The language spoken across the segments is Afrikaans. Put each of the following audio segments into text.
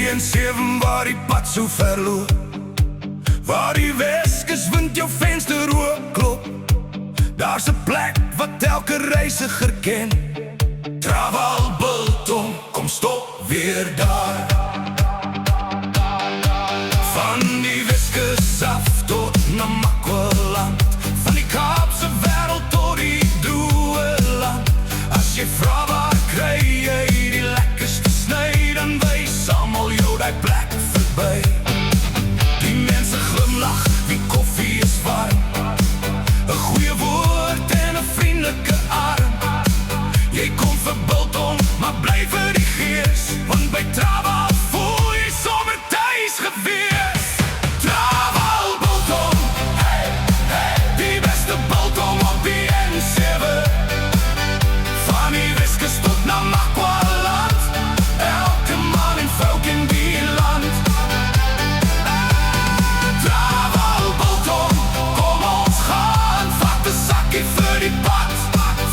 3-7 waar die pad so verloop, waar die Weskus wind jou venster oopklop. Daar's 'n plek wat elke reisiger ken, Traval Biltong, kom stop weer daar. Van die Weskus af tot Namakwaland, van die Kaapse wêreld tot die droë land. As jy vra waar kry jy die lekkerste sny, dan wys almal jou die plek verby. Die mense glimlag, die koffie is warm, 'n goeie woord en 'n vriendelike arm. Jy kom vir Biltong, maar bly vir die gees, want by Traval voel jy sommer tuis gewees. Traval Biltong, hey, hey, die beste Biltong op die N7. Van die Weskus tot Namakwaland, elke man en vrou ken die land. Traval Biltong, kom ons gaan, vat 'n sakkie vir die pad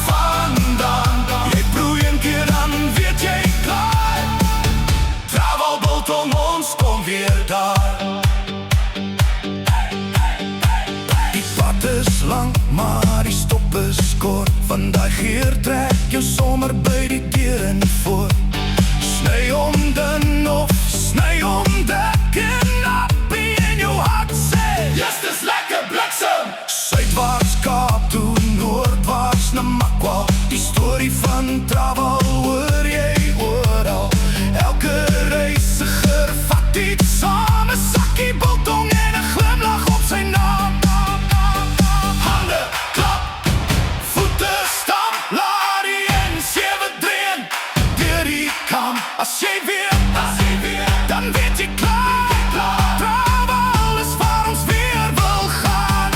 vandaan. Jy proe een keer, dan weet jy klaar. Traval Biltong, ons kom weer daar. Die pad is lang, maar die stop is kort, want daai geer trek jou sommer by die deur voor. Sny om dan of sny om dek en appie in jou hart sê, yes, dis lekker bliksem. Suidwaarts Kaap toe, noordwaarts Namakwa, die storie van Traval hoor jy oral. Elke reisiger vat iets saam, 'n sakkie Biltong en 'n glimlag op sy naam. Hande klap, voete stamp, laat die N7 dreun deur die kamp. As jy weet, dan weet jy klaar. Traval is waar ons weer wil gaan.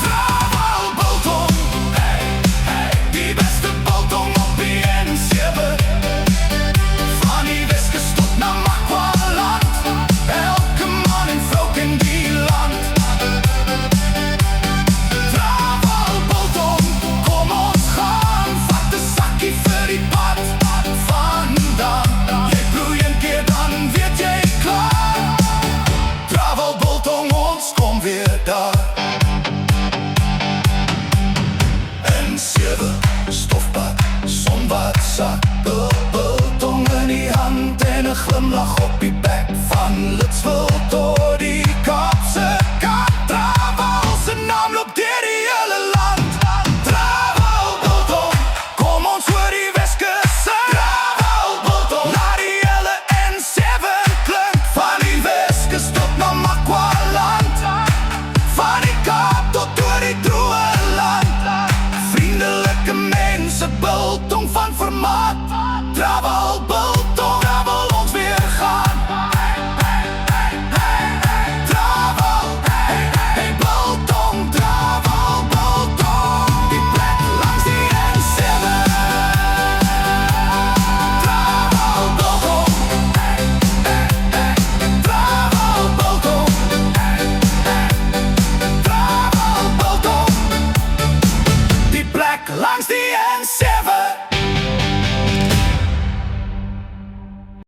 Traval Biltong, hey, hey, die beste Biltong op die N7. Van die Weskus tot Namakwaland, elke man en vrou ken die land. Traval Biltong, kom ons gaan, vat 'n sakkie vir die pad vandaan. Jy proe een keer, dan weet jy klaar. Traval Biltong, ons kom weer daar. N7, stofpad, sonbad sak, Biltong in die hand en 'n glimlag op die bek. Van Litsville tot die Kaapse Kaap, Traval se naam loop deur die hele land. Traval Biltong, kom ons hoor die Weskus sing. Traval Biltong, laat die hele N7 klink. Van die Weskus tot Namakwaland, van die Kaap tot deur die droë land. Vriendelike mense, Biltong van formaat, Traval